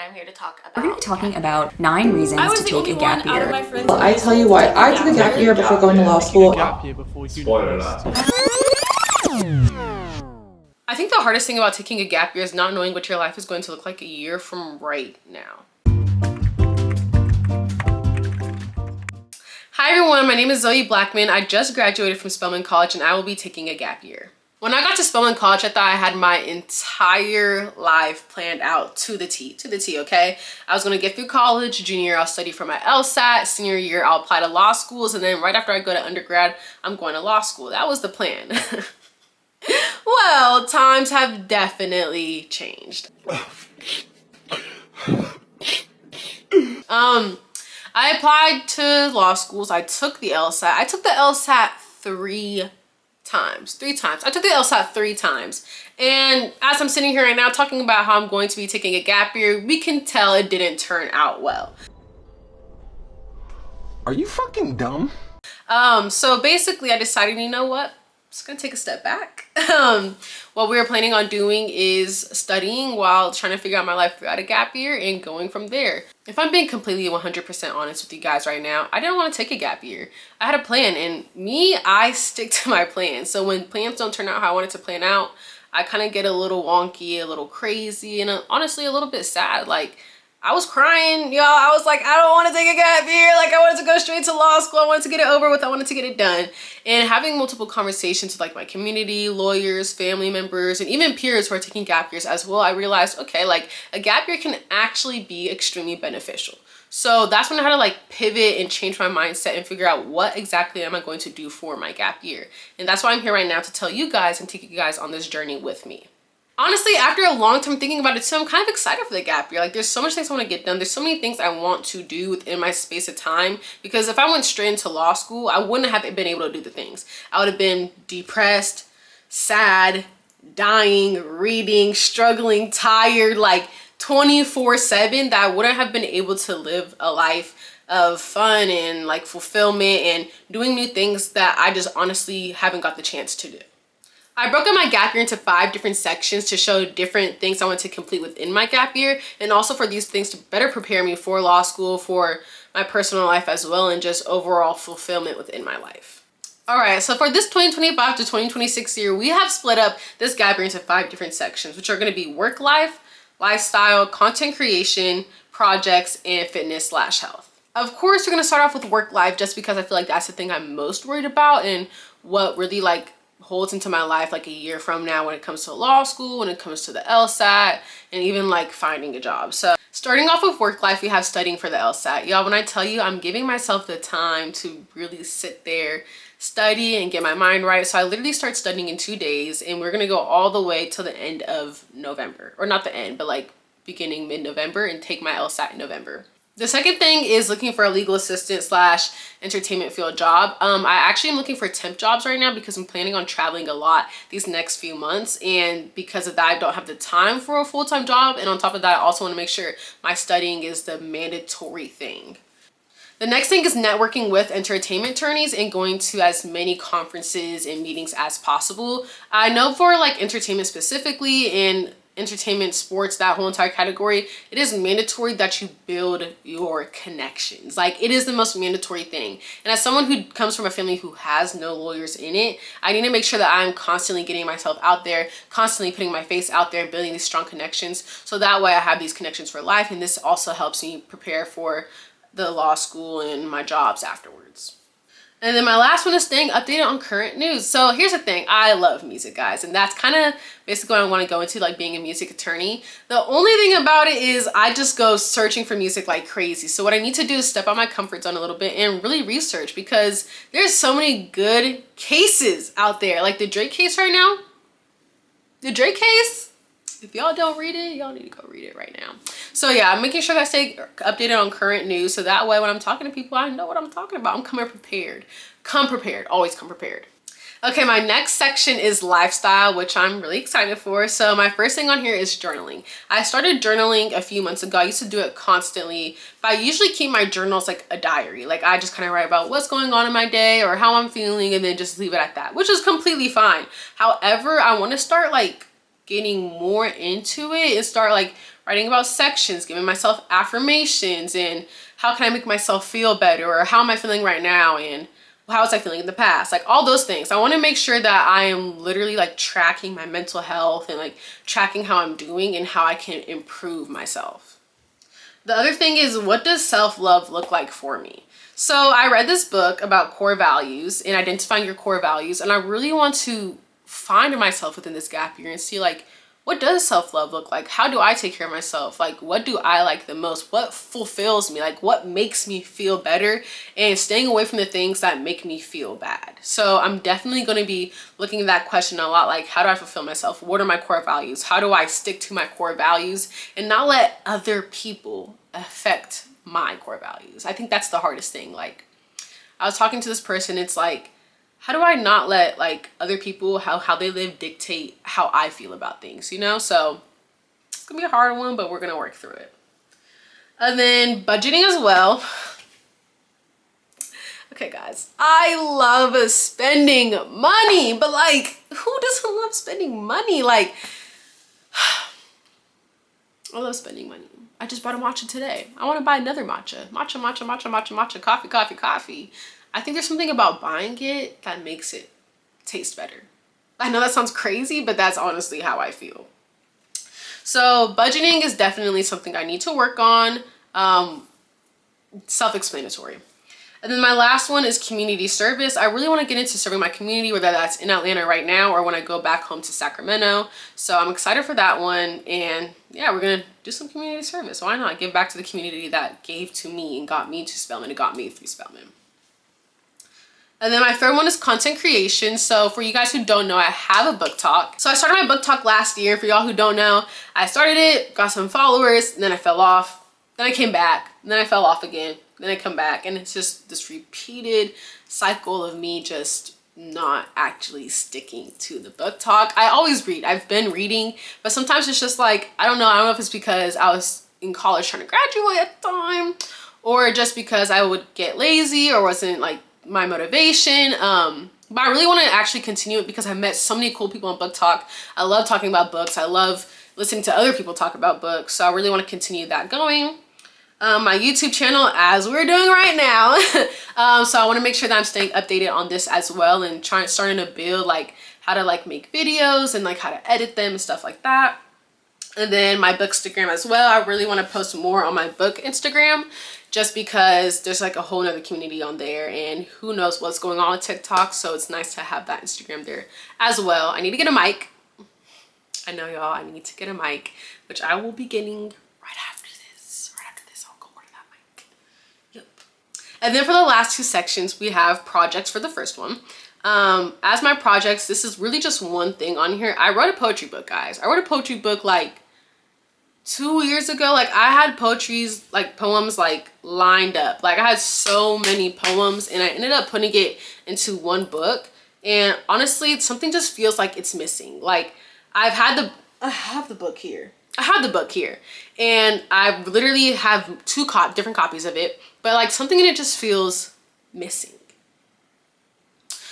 I'm here to talk about. We're going to be talking about 9 reasons to take a gap year. Well, I tell you what, I took a gap year before going to law school. Spoiler alert. I think the hardest thing about taking a gap year is not knowing what your life is going to look like a year from right now. Hi everyone, my name is Zoe Blackman. I just graduated from Spelman College and I will be taking a gap year. When I got to Spelman College, I thought I had my entire life planned out to the T, okay? I was gonna get through college. Junior year, I'll study for my LSAT. Senior year, I'll apply to law schools. And then right after I go to undergrad, I'm going to law school. That was the plan. Well, times have definitely changed. I applied to law schools. I took the LSAT. I took the LSAT three times. I took the LSAT 3 times. And as I'm sitting here right now talking about how I'm going to be taking a gap year, we can tell it didn't turn out well. Are you fucking dumb? So basically I decided, you know what? I'm just gonna take a step back. What we were planning on doing is studying while trying to figure out my life throughout a gap year and going from there. If I'm being completely 100% honest with you guys right now, I didn't want to take a gap year. I had a plan, and I stick to my plan. So when plans don't turn out how I wanted to plan out, I kind of get a little wonky, a little crazy, and honestly a little bit sad. Like, I was crying, y'all. I was like, I don't want to take a gap year. Like, I wanted to go straight to law school. I wanted to get it over with. I wanted to get it done. And having multiple conversations with like my community, lawyers, family members, and even peers who are taking gap years as well, I realized, okay, like a gap year can actually be extremely beneficial. So that's when I had to like pivot and change my mindset and figure out what exactly am I going to do for my gap year. And that's why I'm here right now to tell you guys and take you guys on this journey with me. Honestly, after a long time thinking about it too, I'm kind of excited for the gap year. Like, there's so much things I want to get done. There's so many things I want to do within my space of time, because if I went straight into law school, I wouldn't have been able to do the things. I would have been depressed, sad, dying, reading, struggling, tired, like 24/7, that I wouldn't have been able to live a life of fun and like fulfillment and doing new things that I just honestly haven't got the chance to do. I broke up my gap year into 5 different sections to show different things I want to complete within my gap year, and also for these things to better prepare me for law school, for my personal life as well, and just overall fulfillment within my life. All right, so for this 2025 to 2026 year, we have split up this gap year into 5 different sections, which are going to be work life, lifestyle, content creation, projects, and fitness/health. Of course, we're going to start off with work life just because I feel like that's the thing I'm most worried about and what really like holds into my life like a year from now when it comes to law school, when it comes to the LSAT, and even like finding a job. So starting off with work life, we have studying for the LSAT. Y'all, when I tell you I'm giving myself the time to really sit there, study, and get my mind right. So I literally start studying in 2 days, and we're gonna go all the way till the end of November. Or not the end, but like beginning mid-November, and take my LSAT in November. The second thing is looking for a legal assistant / entertainment field job. I actually am looking for temp jobs right now because I'm planning on traveling a lot these next few months. And because of that, I don't have the time for a full-time job. And on top of that, I also want to make sure my studying is the mandatory thing. The next thing is networking with entertainment attorneys and going to as many conferences and meetings as possible. I know for like entertainment specifically and entertainment, sports, that whole entire category, it is mandatory that you build your connections. Like, it is the most mandatory thing. And as someone who comes from a family who has no lawyers in it, I need to make sure that I'm constantly getting myself out there, constantly putting my face out there and building these strong connections, so that way I have these connections for life. And this also helps me prepare for the law school and my jobs afterwards. And then my last one is staying updated on current news. So here's the thing, I love music, guys, and that's kind of basically what I want to go into, like being a music attorney. The only thing about it is I just go searching for music like crazy. So what I need to do is step out my comfort zone a little bit and really research, because there's so many good cases out there. Like the Drake case right now. The Drake case, if y'all don't read it, y'all need to go read it right now. So yeah, I'm making sure that I stay updated on current news, so that way when I'm talking to people, I know what I'm talking about. I'm coming prepared. Come prepared. Always come prepared. Okay, my next section is lifestyle, which I'm really excited for. So my first thing on here is journaling. I started journaling a few months ago. I used to do it constantly, but I usually keep my journals like a diary. Like, I just kind of write about what's going on in my day or how I'm feeling, and then just leave it at that, which is completely fine. However, I want to start like getting more into it and start like writing about sections, giving myself affirmations, and how can I make myself feel better, or how am I feeling right now, and how was I feeling in the past, like all those things. I want to make sure that I am literally like tracking my mental health and like tracking how I'm doing and how I can improve myself. The other thing is, what does self-love look like for me? So I read this book about core values and identifying your core values, and I really want to find myself within this gap year and see like, what does self-love look like? How do I take care of myself? Like, what do I like the most? What fulfills me? Like, what makes me feel better? And staying away from the things that make me feel bad. So I'm definitely going to be looking at that question a lot. Like, how do I fulfill myself? What are my core values? How do I stick to my core values and not let other people affect my core values? I think that's the hardest thing. Like, I was talking to this person. It's like, how do I not let like other people, how they live dictate how I feel about things, you know? So it's gonna be a hard one, but we're gonna work through it. And then budgeting as well. Okay guys, I love spending money, but like, who doesn't love spending money? Like, I love spending money. I just bought a matcha today. I wanna buy another matcha. Matcha, coffee. I think there's something about buying it that makes it taste better. I know that sounds crazy, but that's honestly how I feel. So budgeting is definitely something I need to work on. Self-explanatory. And then my last one is community service. I really want to get into serving my community, whether that's in Atlanta right now or when I go back home to Sacramento. So I'm excited for that one. And yeah, we're going to do some community service. Why not give back to the community that gave to me and got me to Spelman and got me through Spelman. And then my third one is content creation. So for you guys who don't know, I have a book talk. So I started my book talk last year. For y'all who don't know, I started it, got some followers, and then I fell off. Then I came back, and then I fell off again. Then I come back, and it's just this repeated cycle of me just not actually sticking to the book talk. I always read. I've been reading, but sometimes it's just like, I don't know if it's because I was in college trying to graduate at the time, or just because I would get lazy or wasn't like my motivation. But I really want to actually continue it because I met so many cool people on book talk. I love talking about books. I love listening to other people talk about books. So I really want to continue that going. My YouTube channel, as we're doing right now. So I want to make sure that I'm staying updated on this as well, and starting to build like how to like make videos and like how to edit them and stuff like that. And then my book Instagram as well. I really want to post more on my book Instagram, just because there's like a whole nother community on there, and who knows what's going on with TikTok. So it's nice to have that Instagram there as well. I need to get a mic. I know y'all, I need to get a mic, which I will be getting right after this. Right after this, I'll go order that mic. Yep. And then for the last two sections, we have projects for the first one. As my projects, this is really just one thing on here. I wrote a poetry book, guys. I wrote a poetry book like 2 years ago. Like, I had poems like lined up. Like, I had so many poems, and I ended up putting it into one book. And honestly, something just feels like it's missing. Like, I have the book here. And I literally have different copies of it, but like something in it just feels missing.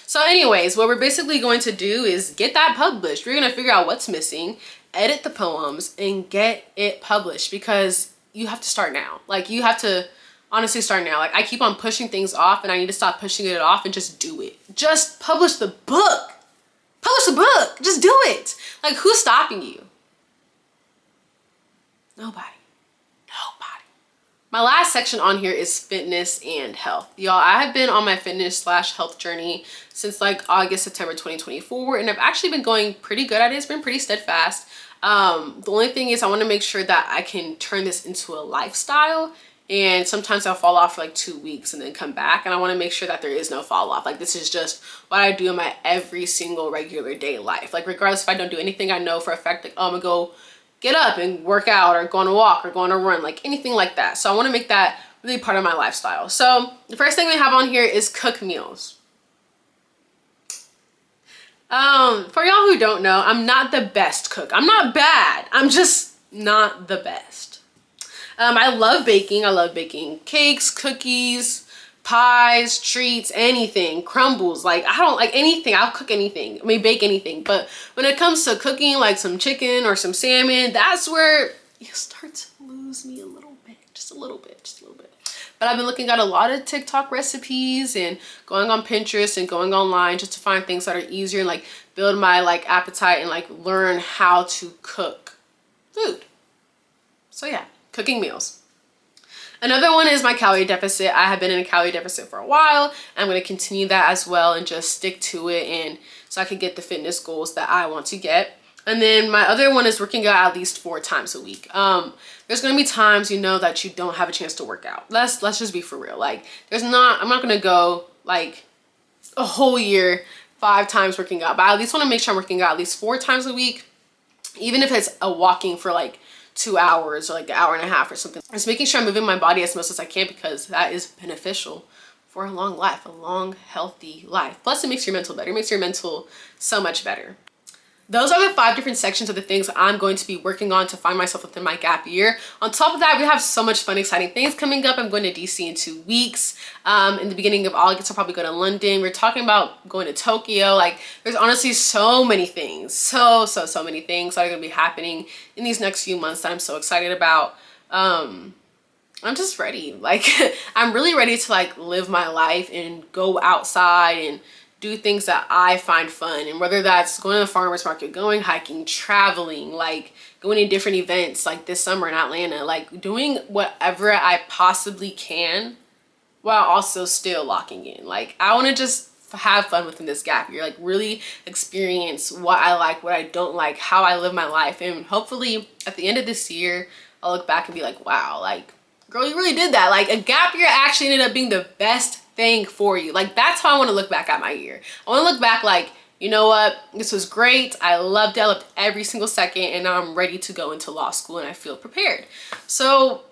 So anyways, what we're basically going to do is get that published. We're going to figure out what's missing, edit the poems, and get it published, because you have to start now. Like, you have to honestly start now. Like, I keep on pushing things off, and I need to stop pushing it off and just do it. Just publish the book. Publish the book. Just do it. Like, who's stopping you? Nobody. My last section on here is fitness and health. Y'all, I have been on my fitness/health journey since like August, September 2024, and I've actually been going pretty good at it. It's been pretty steadfast. The only thing is I want to make sure that I can turn this into a lifestyle, and sometimes I'll fall off for like 2 weeks and then come back, and I want to make sure that there is no fall off. Like, this is just what I do in my every single regular day life. Like, regardless if I don't do anything, I know for a fact, like, oh, I'm gonna go get up and work out, or go on a walk, or go on a run, like anything like that. So I want to make that really part of my lifestyle. So the first thing we have on here is cook meals. For y'all who don't know, I'm not the best cook. I'm not bad. I'm just not the best. I love baking. I love baking cakes, cookies, pies, treats, anything, crumbles. Like, I don't like anything. I'll cook anything. I mean, bake anything. But when it comes to cooking like some chicken or some salmon, that's where you start to lose me a little bit, just a little bit. But I've been looking at a lot of TikTok recipes and going on Pinterest and going online just to find things that are easier and like build my like appetite and like learn how to cook food. So yeah, cooking meals. Another one is my calorie deficit. I have been in a calorie deficit for a while. I'm going to continue that as well and just stick to it, and so I can get the fitness goals that I want to get. And then my other one is working out at least 4 times a week. There's gonna be times, you know, that you don't have a chance to work out. Let's just be for real. Like, I'm not gonna go like a whole year 5 times working out, but I at least want to make sure I'm working out at least 4 times a week, even if it's a walking for like 2 hours or like an hour and a half or something. Just making sure I'm moving my body as much as I can, because that is beneficial for a long life, a long, healthy life. Plus, it makes your mental better. It makes your mental so much better. Those are the 5 different sections of the things I'm going to be working on to find myself within my gap year. On top of that, we have so much fun, exciting things coming up. I'm going to DC in 2 weeks. In the beginning of August, I'll probably go to London. We're talking about going to Tokyo. Like, there's honestly so many things, so many things that are going to be happening in these next few months that I'm so excited about. I'm just ready. Like, I'm really ready to like live my life and go outside and do things that I find fun. And whether that's going to the farmer's market, going hiking, traveling, like going to different events like this summer in Atlanta, like doing whatever I possibly can while also still locking in. Like, I want to just have fun within this gap year, like really experience what I like, what I don't like, how I live my life. And hopefully at the end of this year, I'll look back and be like, wow, like, girl, you really did that. Like, a gap year actually ended up being the best thing for you. Like, that's how I want to look back at my year. I want to look back like, you know what, this was great. I loved it. I loved every single second, and now I'm ready to go into law school and I feel prepared. So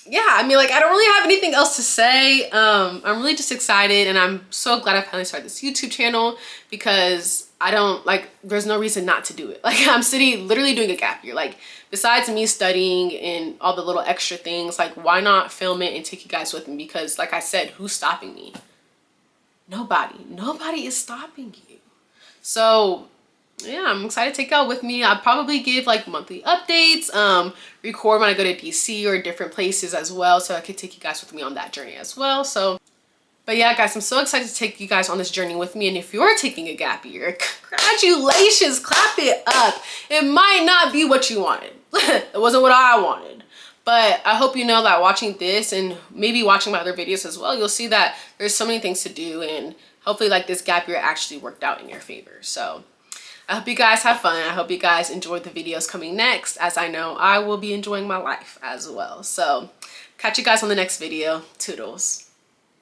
yeah, I mean, like, I don't really have anything else to say. I'm really just excited, and I'm so glad I finally started this YouTube channel, because there's no reason not to do it. Like, I'm literally doing a gap year. Like, besides me studying and all the little extra things, like, why not film it and take you guys with me? Because like I said, who's stopping me? Nobody is stopping you. So yeah, I'm excited to take y'all with me. I'll probably give like monthly updates, record when I go to DC or different places as well, so I could take you guys with me on that journey as well. So, but yeah, guys, I'm so excited to take you guys on this journey with me. And if you're taking a gap year, congratulations, clap it up. It might not be what you wanted. It wasn't what I wanted. But I hope you know that watching this and maybe watching my other videos as well, you'll see that there's so many things to do, and hopefully like this gap year actually worked out in your favor. So I hope you guys have fun. I hope you guys enjoyed the videos coming next, as I know I will be enjoying my life as well. So catch you guys on the next video. Toodles.